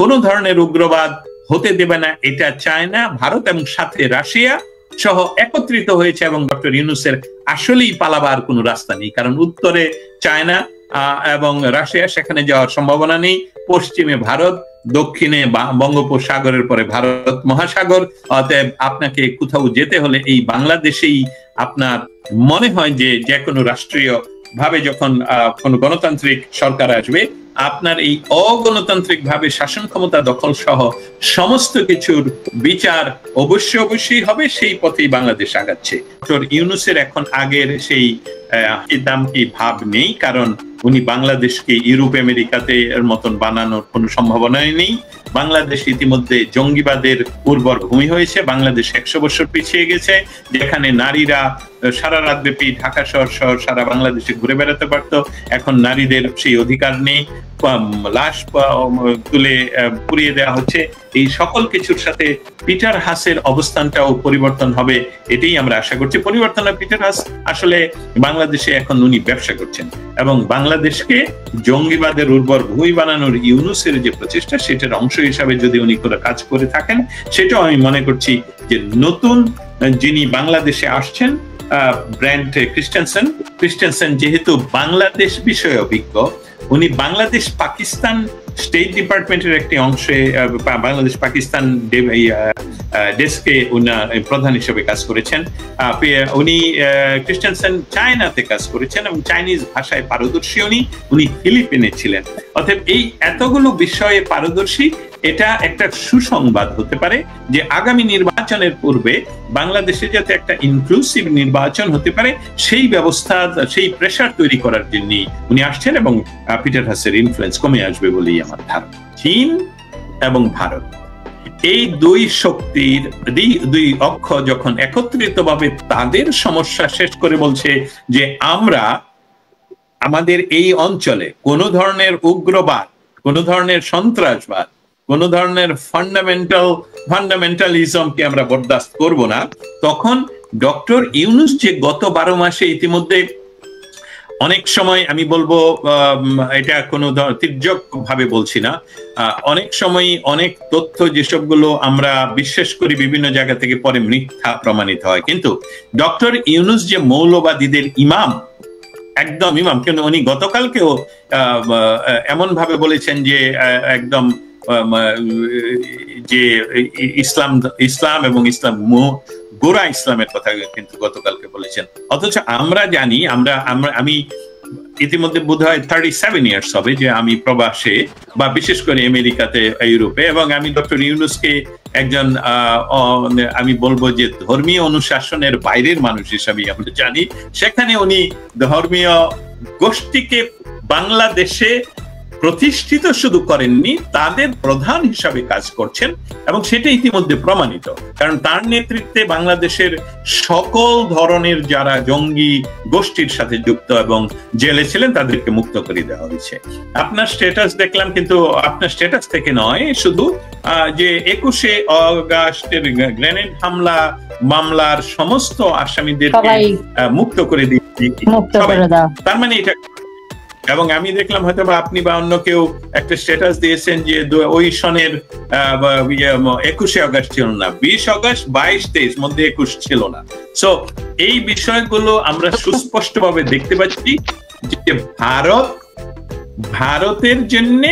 কোনো ধরনের উগ্রবাদ হতে দেবে না, এটা চায় না ভারত, এবং সাথে রাশিয়া সহ একত্রিত হয়েছে। এবং ডক্টর ইউনূসের আসলেই পালাবার কোনো রাস্তা নেই, কারণ উত্তরে চায়না এবং রাশিয়া, সেখানে যাওয়ার সম্ভাবনা নেই। পশ্চিমে ভারত, দক্ষিণে বঙ্গোপসাগরের পরে ভারত মহাসাগর। অতএব আপনাকে কোথাও যেতে হলে এই বাংলাদেশেই আপনার মনে হয় যে কোনো রাষ্ট্রীয় ভাবে যখন কোন গণতান্ত্রিক সরকার আসবে, আপনার এই অগণতান্ত্রিক ভাবে শাসন ক্ষমতা দখল সহ সমস্ত কিছুর বিচার অবশ্যই হবে। সেই পথেই বাংলাদেশ আগাচ্ছে। ডক্টর ইউনূসের এখন আগের সেই দামকি ভাব নেই, কারণ উনি বাংলাদেশকে ইউরোপ আমেরিকাতে এর মতন বানানোর কোনো সম্ভাবনাই নেই। বাংলাদেশ ইতিমধ্যে জঙ্গিবাদের উর্বর ভূমি হয়েছে। বাংলাদেশ 100 বছর পিছিয়ে গেছে, যেখানে নারীরা সারা রাত ব্যাপী ঢাকা শহর সারা বাংলাদেশে ঘুরে বেড়াতে পারতো। এখন নারীদের সেই অধিকার নেই, লাশ তুলে পুড়িয়ে দেওয়া হচ্ছে। এই সকল কিছুর সাথে পিটার হাসের অবস্থানটাও পরিবর্তন হবে, এটাই আমরা আশা করছি। পরিবর্তন হবে, পিটার হাস আসলে বাংলাদেশে এখন উনি ব্যবসা করছেন, এবং বাংলাদেশকে জঙ্গিবাদের উর্বর ভূমি বানানোর ইউনূসের যে প্রচেষ্টা, সেটার অংশ হিসাবে যদি উনি কোনো কাজ করে থাকেন, সেটাও আমি মনে করছি যে নতুন যিনি বাংলাদেশে আসছেন, ব্র্যান্ট ক্রিস্টেনসেন যেহেতু বাংলাদেশ বিষয়ে অভিজ্ঞ, উনি বাংলাদেশ পাকিস্তান স্টেট ডিপার্টমেন্টের একটি অংশে বাংলাদেশ পাকিস্তান ডেস্কে প্রধান হিসেবে কাজ করেছেন। উনি ক্রিস্টেনসেন চায়নাতে কাজ করেছেন এবং চাইনিজ ভাষায় পারদর্শী। উনি ফিলিপিনে ছিলেন। অতএব এই এতগুলো বিষয়ে পারদর্শী, এটা একটা সুসংবাদ হতে পারে যে আগামী নির্বাচনের পূর্বে বাংলাদেশে যাতে একটা ইনক্লুসিভ নির্বাচন হতে পারে, সেই ব্যবস্থা, সেই প্রেসার তৈরি করার জন্য উনি আসছেন, এবং পিটার হাসের ইনফ্লুয়েন্স কমে আসবে বলেই আমার ধারণা। চীন এবং ভারত, এই দুই শক্তির দুই অক্ষ যখন একত্রিতভাবে তাদের সমস্যা শেষ করে বলছে যে আমরা আমাদের এই অঞ্চলে কোনো ধরনের উগ্রবাদ, কোনো ধরনের সন্ত্রাসবাদ, কোন ধরনের ফান্ডামেন্টালিজমকে আমরা বরদাস্ত করব না, তখন ডক্টর ইউনূস যে গত 12 মাসে ইতিমধ্যে অনেক সময়, আমি বলবো এটা কোনো তির্যক ভাবে বলছি না, অনেক সময় অনেক তথ্য যেসবগুলো আমরা বিশ্বাস করি বিভিন্ন জায়গা থেকে পরে মিথ্যা প্রমাণিত হয়, কিন্তু ডক্টর ইউনূস যে মৌলবাদীদের ইমাম, একদম ইমাম, কিন্তু উনি গতকালকেও এমন ভাবে বলেছেন যে একদম যে ইসলাম এবং ইসলাম গোড়া ইসলামের কথা কিন্তু গতকালকে বলেছেন। অথচ আমরা জানি, আমি ইতিমধ্যে বোধহয় 37 ইয়ার্স হবে যে আমি প্রবাসে, বা বিশেষ করে আমেরিকাতে, ইউরোপে, এবং আমি ডক্টর ইউনূসকে একজন আমি বলবো যে ধর্মীয় অনুশাসনের বাইরের মানুষ হিসাবে আমরা জানি। সেখানে উনি ধর্মীয় গোষ্ঠীকে বাংলাদেশে প্রতিষ্ঠিত শুধু করেননি, তাদের প্রধান হিসাবে কাজ করছেন, এবং সেটা ইতিমধ্যে প্রমাণিত। কারণ তার নেতৃত্বে বাংলাদেশের সকল ধরনের যারা জঙ্গি গোষ্ঠীর সাথে যুক্ত এবং জেলে ছিলেন, তাদেরকে মুক্ত করে দেওয়া হয়েছে। আপনার স্ট্যাটাস দেখলাম, কিন্তু আপনার স্ট্যাটাস থেকে নয় শুধু, যে 21শে অগাস্টের গ্রেনেড হামলা মামলার সমস্ত আসামিদেরকে মুক্ত করে দিয়েছি, তার মানে এটা। এবং আমি দেখলাম হয়তো বা আপনি বা অন্য কেউ একটা স্ট্যাটাস দিয়েছেন যে ওই সনের 21শে অগাস্ট ছিল না, 20 অগাস্ট, 22, 23 মধ্যে 21 ছিল না। সো এই বিষয়গুলো আমরা সুস্পষ্টভাবে দেখতে পাচ্ছি যে ভারতের জন্য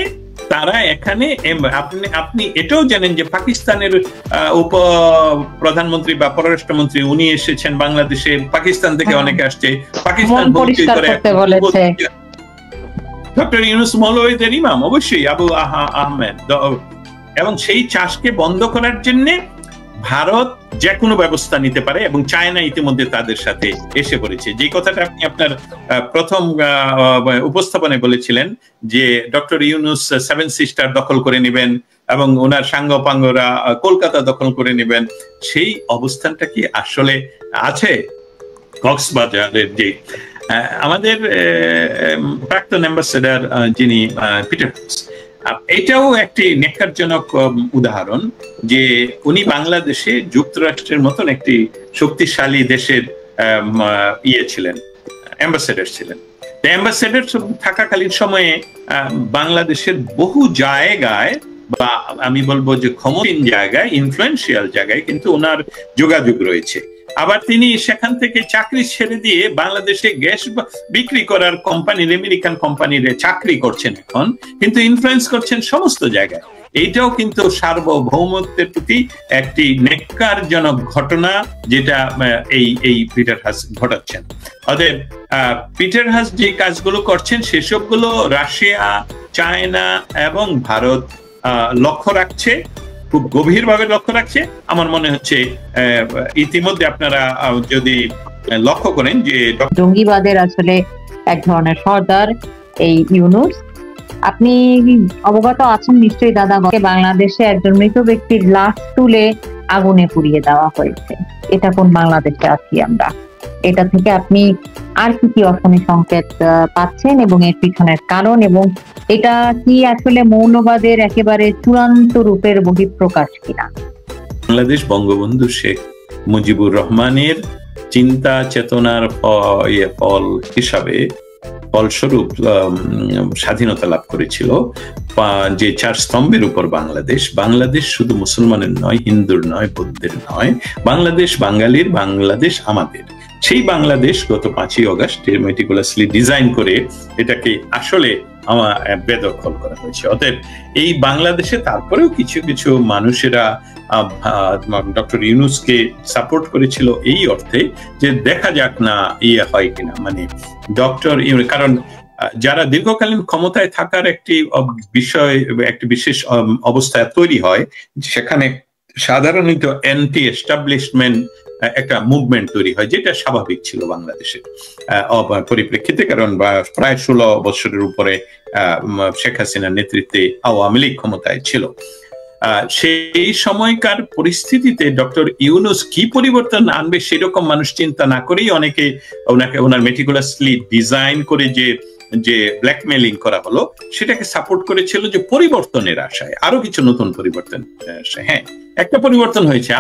তারা এখানে, আপনি এটাও জানেন যে পাকিস্তানের উপ প্রধানমন্ত্রী বা পররাষ্ট্রমন্ত্রী উনি এসেছেন বাংলাদেশে, পাকিস্তান থেকে অনেকে আসছে, পাকিস্তান ডক্টর ইউনূস মৌলবাদীদের ইমাম, অবশ্যই আবু আহমেদ, এবং সেই চাষকে বন্ধ করার জন্য ভারত যে কোনো ব্যবস্থা নিতে পারে, এবং চায়না ইতিমধ্যে তাদের সাথে এসে পড়েছে। যে কথাটা আপনি আপনার প্রথম উপস্থাপনায় বলেছিলেন যে ডক্টর ইউনূস 7 সিস্টার দখল করে নেবেন এবং ওনার সাঙ্গপাঙ্গরা কলকাতা দখল করে নেবেন, সেই অবস্থানটা কি আসলে আছে? কক্সবাজারের যে আমাদের প্রাক্তন অ্যাম্বাসেডর যিনি পিটার হাস, এটাও একটি নেককারজনক উদাহরণ যে উনি বাংলাদেশে যুক্তরাষ্ট্রের মতন একটি শক্তিশালী দেশের ছিলেন, অ্যাম্বাসেডর ছিলেন। অ্যাম্বাসেডর থাকাকালীন সময়ে বাংলাদেশের বহু জায়গায় বা আমি বলবো যে ক্ষমতাধীন জায়গায়, ইনফ্লুয়েন্সিয়াল জায়গায় কিন্তু ওনার যোগাযোগ রয়েছে। আবার তিনি সেখান থেকে চাকরি ছেড়ে দিয়ে বাংলাদেশে গ্যাস বিক্রি করার কোম্পানির, আমেরিকান কোম্পানির চাকরি করছেন এখন, কিন্তু ইনফ্লুয়েন্স করছেন সমস্ত জায়গায়। এইটাও কিন্তু সার্বভৌমত্বের প্রতি একটি নেক্কারজনক ঘটনা, যেটা এই পিটার হাস ঘটাচ্ছেন। অতএব পিটার হাস যে কাজগুলো করছেন সেসবগুলো রাশিয়া, চায়না এবং ভারত লক্ষ্য রাখছে, খুব গভীরভাবে লক্ষ্য রাখছে। আমার মনে হচ্ছে ইতিমধ্যে আপনারা যদি লক্ষ্য করেন যে জঙ্গিবাদের আসলে এক ধরনের সর্দার এই ইউনূস। আপনি অবগত আছেন নিশ্চয়ই দাদা, বাংলাদেশে একজন মৃত ব্যক্তির লাশ তুলে আগুনে পুড়িয়ে দেওয়া হয়েছে। এটা কোন বাংলাদেশে আছি আমরা? এটা থেকে আপনি আর কি কি অশনি সংকেত পাচ্ছেন এবং এর পিছনের কারণ, এবং এটা কি আসলে মৌলবাদের একেবারে চূড়ান্ত রূপের বহিঃপ্রকাশ কিনা? বাংলাদেশ বঙ্গবন্ধু শেখ মুজিবুর রহমানের চিন্তা চেতনার ফল হিসাবে, ফলস্বরূপ স্বাধীনতা লাভ করেছিল যে 4 স্তম্ভের উপর বাংলাদেশ শুধু মুসলমানের নয়, হিন্দুর নয়, বৌদ্ধের নয়, বাংলাদেশ বাঙালির, বাংলাদেশ আমাদের। সেই বাংলাদেশ গত 5ই অগস্ট মেটিকুলাসলি ডিজাইন করে এটাকে আসলে বেদখল করা হয়েছে। অতএব এই বাংলাদেশে তারপরেও কিছু কিছু মানুষেরা ডক্টর ইউনূসকে সাপোর্ট করেছিল এই অর্থে যে দেখা যাক না হয় কিনা, মানে ডক্টর কারণ যারা দীর্ঘকালীন ক্ষমতায় থাকার একটি বিষয়, একটি বিশেষ অবস্থা তৈরি হয়, সেখানে সাধারণত অ্যান্টি এস্টাবলিশমেন্ট একটা মুভমেন্ট তৈরি হয়, যেটা স্বাভাবিক ছিল বাংলাদেশের পরিপ্রেক্ষিতে। কারণ প্রায় 16 বছরের উপরে শেখ হাসিনার নেতৃত্বে আওয়ামী লীগ ক্ষমতায় ছিল। সেই সময়কার পরিস্থিতিতে ডক্টর ইউনূস কি পরিবর্তন আনবে সেরকম মানুষ চিন্তা না করেই অনেকে ওনার মেটিকুলাসলি ডিজাইন করে যে ব্ল্যাকমেইলিং করা হলো সেটাকে সাপোর্ট করেছিল, যে পরিবর্তনের আশায়, আরো কিছু নতুন পরিবর্তন আশায়। হ্যাঁ, একটা পরিবর্তন হয়েছে।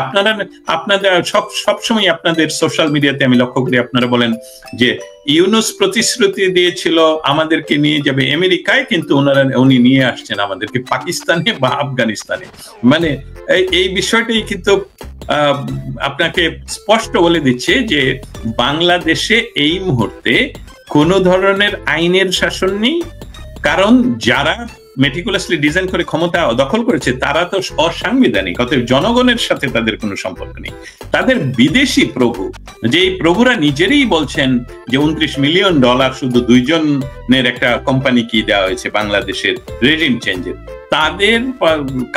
আপনাদের সবসময় আপনাদের সোশ্যাল মিডিয়াতে আমি লক্ষ্য করি, আপনারা বলেন যে ইউনূস প্রতিশ্রুতি দিয়েছিল আমাদেরকে নিয়ে যাবে আমেরিকায়, কিন্তু উনি নিয়ে আসছেন আমাদেরকে পাকিস্তানে বা আফগানিস্তানে। মানে এই বিষয়টাই কিন্তু আপনাকে স্পষ্ট বলে দিচ্ছে যে বাংলাদেশে এই মুহূর্তে কোন ধরনের আইনের শাসন নেই, কারণ যারা মেটিকুলাসলি ডিজাইন করে ক্ষমতা দখল করেছে তারা তো অসাংবিধানিক। অতএব জনগণের সাথে তাদের কোনো সম্পর্ক নেই। তাদের বিদেশি প্রভু, যে প্রভুরা নিজেরই বলছেন যে $29 মিলিয়ন শুধু 2 জনের একটা কোম্পানি কি দেওয়া হয়েছে বাংলাদেশের রেজিম চেঞ্জের, তাদের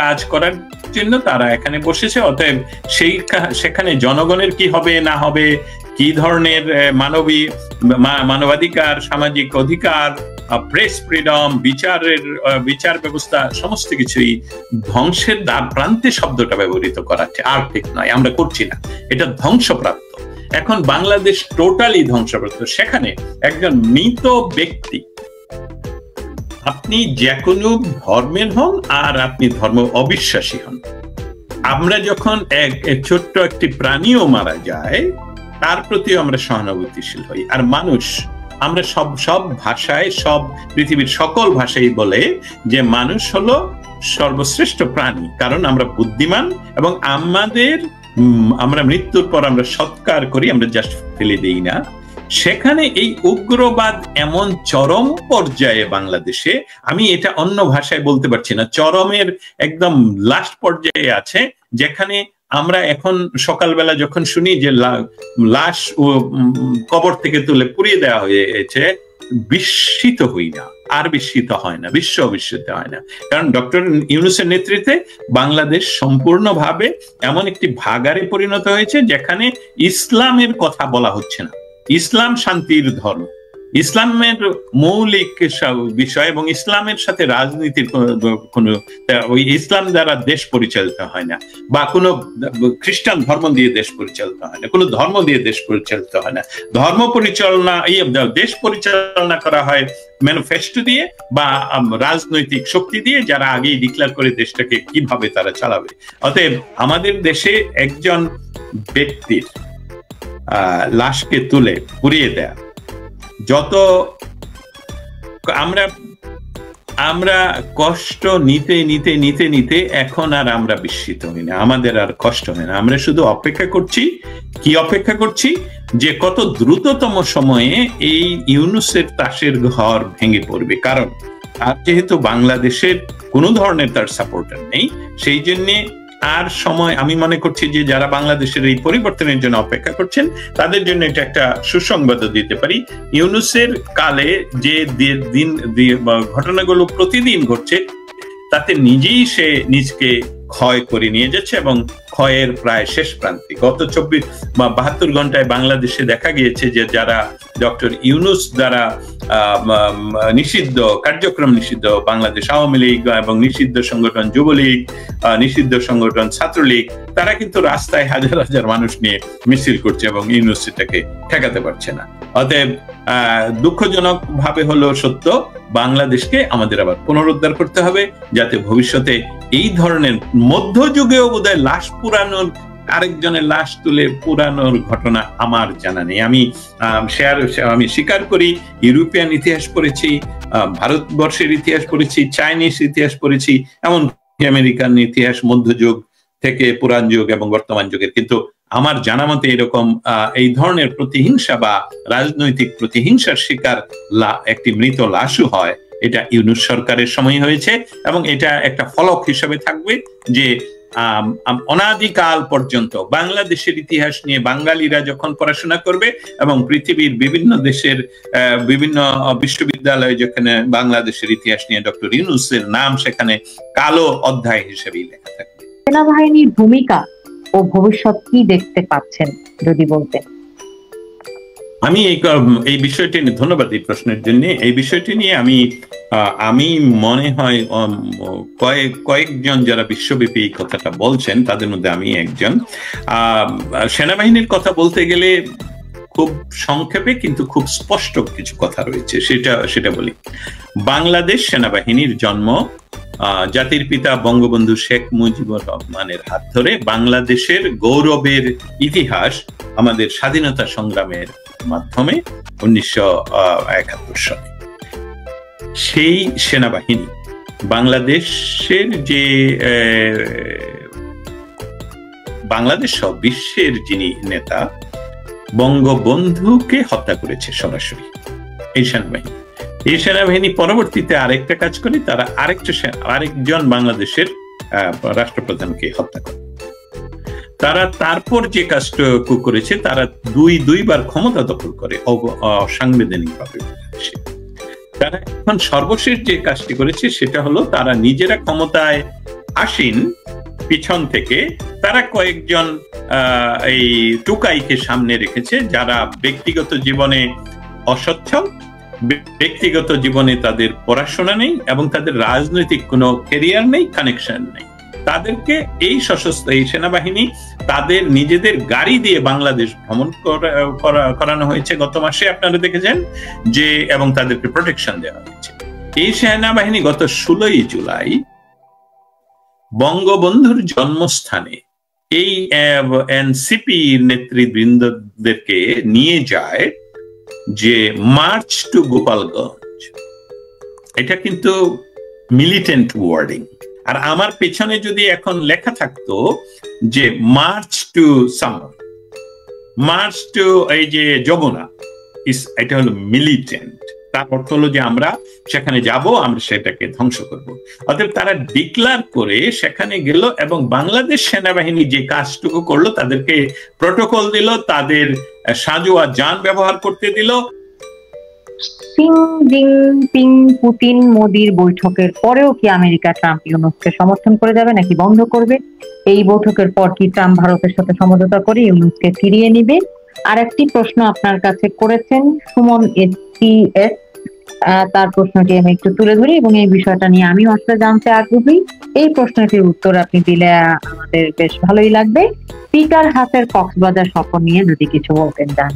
কাজ করার জন্য তারা এখানে বসেছে। অতএব সেখানে জনগণের কি হবে না হবে, কি ধরনের মানবাধিকার, সামাজিক অধিকার, প্রেস ফ্রিডম, বিচার ব্যবস্থা, সমস্ত কিছুই ধ্বংসের দ্বার প্রান্তে শব্দটা ব্যবহৃত করা আর ঠিক নয়, আমরা করছি না, এটা ধ্বংসপ্রাপ্ত। এখন বাংলাদেশ টোটালি ধ্বংসপ্রাপ্ত। সেখানে একজন মৃত ব্যক্তি, আপনি যে কোনো ধর্মের হন আর আপনি ধর্ম অবিশ্বাসী হন, আমরা যখন ছোট্ট একটি প্রাণীও মারা যায় তার প্রতিও আমরা সহানুভূতিশীল হই। আর মানুষ, আমরা সব ভাষায়, সব পৃথিবীর সকল ভাষাই বলে যে মানুষ হলো সর্বশ্রেষ্ঠ প্রাণী, কারণ আমরা বুদ্ধিমান এবং আমরা মৃত্যুর পর আমরা সৎকার করি, আমরা জাস্ট ফেলে দেই না। সেখানে এই উগ্রবাদ এমন চরম পর্যায়ে বাংলাদেশে, আমি এটা অন্য ভাষায় বলতে পারছি না, চরমের একদম লাস্ট পর্যায়ে আছে, যেখানে আমরা এখন সকালবেলা যখন শুনি যে লাশ কবর থেকে তুলে পুড়িয়ে দেওয়া হয়েছে, বিস্মিত হই না, আর বিস্মিত হয় না, বিস্মিত হয় না। কারণ ডক্টর ইউনূসের নেতৃত্বে বাংলাদেশ সম্পূর্ণভাবে এমন একটি ভাগাড়ে পরিণত হয়েছে যেখানে ইসলামের কথা বলা হচ্ছে না। ইসলাম শান্তির ধর্ম, ইসলামের মৌলিক বিষয়, এবং ইসলামের সাথে রাজনীতির কোনো ওই ইসলাম দ্বারা দেশ পরিচালিত হয় না, বা কোনো খ্রিস্টান ধর্ম দিয়ে দেশ পরিচালিত হয় না, কোনো ধর্ম দিয়ে দেশ পরিচালিত হয় না। ধর্ম পরিচালনা, দেশ পরিচালনা করা হয় ম্যানিফেস্টো দিয়ে বা রাজনৈতিক শক্তি দিয়ে, যারা আগেই ডিক্লেয়ার করে দেশটাকে কিভাবে তারা চালাবে। অতএব আমাদের দেশে একজন ব্যক্তির লাশকে তুলে পুড়িয়ে দেয়া, যত আমরা আমরা কষ্ট নিতে নিতে নিতে নিতে এখন আর আমরা বিস্মিত হই না, আমাদের আর কষ্ট হয় না। আমরা শুধু অপেক্ষা করছি, কি অপেক্ষা করছি, যে কত দ্রুততম সময়ে এই ইউনূসের তাসের ঘর ভেঙে পড়বে। কারণ আর যেহেতু বাংলাদেশের কোনো ধরনের তার সাপোর্টার নেই, সেই জন্যে আর সময়, আমি মনে করছি যে যারা বাংলাদেশের এই পরিবর্তনের জন্য অপেক্ষা করছেন তাদের জন্য এটা একটা সুসংবাদও দিতে পারি। ইউনূসের কালে যে দিন ঘটনাগুলো প্রতিদিন ঘটছে তাতে নিজেই সে নিজকে ক্ষয় করে নিয়ে যাচ্ছে এবং ক্ষয়ের প্রায় শেষ প্রান্তে। গত 72 ঘন্টায় বাংলাদেশে দেখা গিয়েছে যে যারা ডক্টর ইউনূস দ্বারা নিষিদ্ধ কার্যক্রম নিষিদ্ধ বাংলাদেশ আওয়ামী লীগ এবং নিষিদ্ধ সংগঠন যুবলীগ, নিষিদ্ধ সংগঠন ছাত্রলীগ, তারা কিন্তু রাস্তায় হাজার হাজার মানুষ নিয়ে মিছিল করছে এবং ইউনূস সেটাকে ঠেকাতে পারছে না। অতএব দুঃখজনক ভাবে হলো সত্য, বাংলাদেশকে আমাদের আবার পুনরুদ্ধার করতে হবে, যাতে ভবিষ্যতে এই ধরনের মধ্যযুগেও বোধহয় লাশ পুরানোর, আরেকজনের লাশ তুলে পুরানোর ঘটনা আমার জানা নেই। আমি স্বীকার করি ইউরোপিয়ান ইতিহাস পড়েছি, ভারতবর্ষের ইতিহাস পড়েছি, চাইনিজ ইতিহাস পড়েছি, এমন আমেরিকান ইতিহাস, মধ্যযুগ থেকে পুরান যুগ এবং বর্তমান যুগের, কিন্তু আমার জানা মতে এরকম এই ধরনের প্রতিহিংসা বা রাজনৈতিক প্রতিহিংসার শিকার একটি মৃত লাশও হয়, এটা ইউনূস সরকারের সময় হয়েছে এবং এটা একটা ফলক হিসেবে থাকবে যে অনাদিকাল পর্যন্ত বাংলাদেশের ইতিহাস নিয়ে বাঙালিরা যখন পড়াশোনা করবে এবং পৃথিবীর বিভিন্ন দেশের বিভিন্ন বিশ্ববিদ্যালয়ে যেখানে বাংলাদেশের ইতিহাস নিয়ে ডক্টর ইউনূসের নাম সেখানে কালো অধ্যায় হিসেবেই লেখা থাকবে। সেনাবাহিনীর ভূমিকা ও ভবিষ্যৎ কি দেখতে পাচ্ছেন যদি বলতেন? আমি এই বিষয়টি নিয়ে, ধন্যবাদ এই প্রশ্নের জন্য, এই বিষয়টি নিয়ে আমি মনে হয় কয়েকজন যারা বিশ্বব্যাপী এই কথাটা বলছেন তাদের মধ্যে আমি একজন। সেনাবাহিনীর কথা বলতে গেলে খুব সংক্ষেপে কিন্তু খুব স্পষ্ট কিছু কথা রয়েছে, সেটা বলি। বাংলাদেশ সেনাবাহিনীর জন্ম জাতির পিতা বঙ্গবন্ধু শেখ মুজিবুর রহমানের হাত ধরে। বাংলাদেশের গৌরবের ইতিহাস আমাদের স্বাধীনতা সংগ্রামের মাধ্যমে 1971 সালে সেই সেনাবাহিনী বাংলাদেশের যে বাংলাদেশ সহ বিশ্বের যিনি নেতা বঙ্গবন্ধুকে হত্যা করেছে সরাসরি এই সেনাবাহিনী। এই সেনাবাহিনী পরবর্তীতে আরেকটা কাজ করে, তারা আরেকজন বাংলাদেশের রাষ্ট্রপ্রধানকে হত্যা করে। তারা তারপর যে কাজটা করেছে, তারা দুইবার ক্ষমতা দখল করে অসাংবিধানিক ভাবে। তারা এখন সর্বশেষ যে কাজটি করেছে সেটা হলো তারা নিজেরা ক্ষমতায় আসীন পিছন থেকে তারা কয়েকজন এই টুকাইকে সামনে রেখেছে যারা ব্যক্তিগত জীবনে অসচ্ছল, ব্যক্তিগত জীবনে তাদের পড়াশোনা নেই এবং তাদের রাজনৈতিক কোনো ক্যারিয়ার নেই, কানেকশন নেই। তাদেরকে এই সশস্ত্র এই সেনাবাহিনী তাদের নিজেদের গাড়ি দিয়ে বাংলাদেশ ভ্রমণ করানো হয়েছে গত মাসে, আপনারা দেখেছেন যে, এবং তাদেরকে প্রোটেকশন দেওয়া হয়েছে। এই সেনাবাহিনী গত 16ই জুলাই বঙ্গবন্ধুর জন্মস্থানে এই এনসিপি নেতৃবৃন্দদেরকে নিয়ে যায় যে মার্চ টু গোপালগঞ্জ। এটা কিন্তু মিলিটেন্ট ওয়ার্ডিং। আর আমার পেছনে যদি এখন লেখা থাকতো যে March to summer, March to এই যে যমুনা, এটা হলো মিলিটেন্ট। তার অর্থ হলো যে আমরা সেখানে যাব, আমরা সেটাকে ধ্বংস করব। অতএব তারা ডিক্লার করে সেখানে গেল এবং বাংলাদেশ সেনাবাহিনী যে কাজটুকু করলো, তাদেরকে প্রটোকল দিল, তাদের সাঁজোয়া যান ব্যবহার করতে দিল। সি জিনপিং পুতিন মোদির বৈঠকের পরেও কি আমেরিকা ট্রাম্প ইউনূসকে সমর্থন করে যাবে নাকি বন্ধ করবে? এই বৈঠকের পর কি ট্রাম্প ভারতের সাথে সমঝোতা করে ইউনূসকে ফিরিয়ে নিবে? আর একটি প্রশ্ন আপনার কাছে করেছেন সুমন এস, তার প্রশ্নটি আমি একটু তুলে ধরি এবং এই বিষয়টা নিয়ে আমি আসলে জানতে আগ্রহী। এই প্রশ্নটির উত্তর আপনি দিলে আমাদের বেশ ভালোই লাগবে। স্পিকার হাসের কক্সবাজার সফর নিয়ে যদি কিছু বলতেন জান।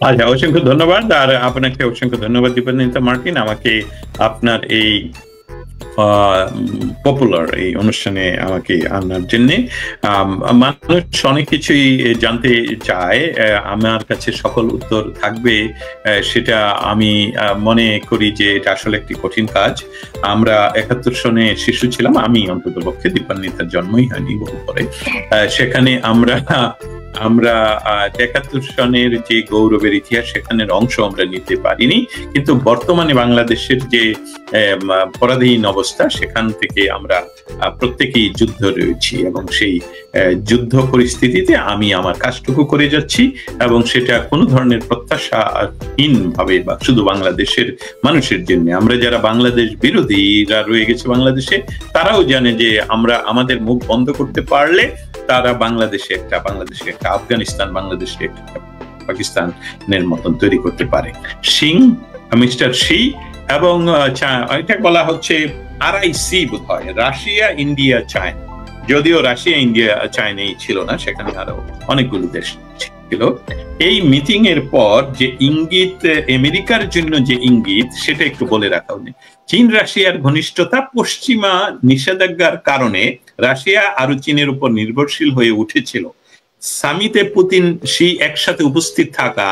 আচ্ছা, অসংখ্য ধন্যবাদ। আর আপনাকে অসংখ্য ধন্যবাদ দীপান্বিতা মার্টিন, আমাকে আপনার এই পপুলার এই অনুষ্ঠানে আমাকে আনার জন্য। মানুষ অনেক কিছুই জানতে চায়, আমার কাছে সকল উত্তর থাকবে সেটা আমি মনে করি যে এটা আসলে একটি কঠিন কাজ। আমরা 71 সনে শিশু ছিলাম, আমি অন্তত পক্ষে, দীপান্বিতার জন্মই হয়নি বহু পরে। সেখানে আমরা 71 সনের যে গৌরবের ইতিহাস সেখানের অংশ আমরা নিতে পারিনি, কিন্তু বর্তমানে বাংলাদেশের যে পরাধীন অবস্থা সেখান থেকে আমরা প্রত্যেকেই যুদ্ধ রয়েছি, এবং সেই যুদ্ধ পরিস্থিতিতে আমি আমার কাজটুকু করে যাচ্ছি, এবং সেটা কোনো ধরনের প্রত্যাশাহীন ভাবে বা শুধু বাংলাদেশের মানুষের জন্য। আমরা যারা বাংলাদেশ বিরোধীরা রয়ে গেছে বাংলাদেশে, তারাও জানে যে আমরা আমাদের মুখ বন্ধ করতে পারলে তারা বাংলাদেশে একটা আফগানিস্তান, বাংলাদেশে একটা পাকিস্তানের মতন তৈরি করতে পারে। মিস্টার শি এবং এটা বলা হচ্ছে RIC বোধ হয়, রাশিয়া, ইন্ডিয়া, চায়না। যদিও রাশিয়া, ইন্ডিয়া, চায়নাই ছিল না, সেখানে আরো অনেকগুলো দেশ ছিল। এই মিটিং এর পর যে ইঙ্গিত, আমেরিকার জন্য যে ইঙ্গিত, সেটা একটু বলে রাখা উচিত। চীন রাশিয়ার ঘনিষ্ঠতা, পশ্চিমা নিষেধাজ্ঞার কারণে রাশিয়া আরো চীনের উপর নির্ভরশীল হয়ে উঠেছিল। সামিটে পুতিন শি একসাথে উপস্থিত থাকা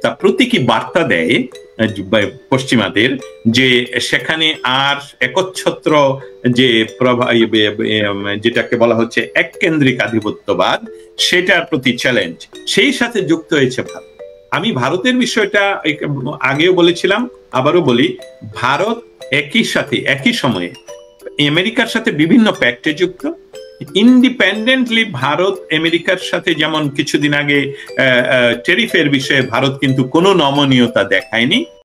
তা প্রতীকী বার্তা দেয় পশ্চিমাদের যে সেখানে আর একচ্ছত্র যে যেটাকে বলা হচ্ছে এককেন্দ্রিক আধিপত্যবাদ, সেটার প্রতি চ্যালেঞ্জ। সেই সাথে যুক্ত হয়েছে ভারত। আমি ভারতের বিষয়টা আগেও বলেছিলাম, আবারও বলি, ভারত একই সময়ে আমেরিকার সাথে বিভিন্ন প্যাক্টে যুক্ত। ইন্ডিপেন্ডেন্টলি ভারত আমেরিকার সাথে, যেমন কিছুদিন আগে ট্যারিফের বিষয়ে ভারত কিন্তু কোনো নমনীয়তা দেখায়নি,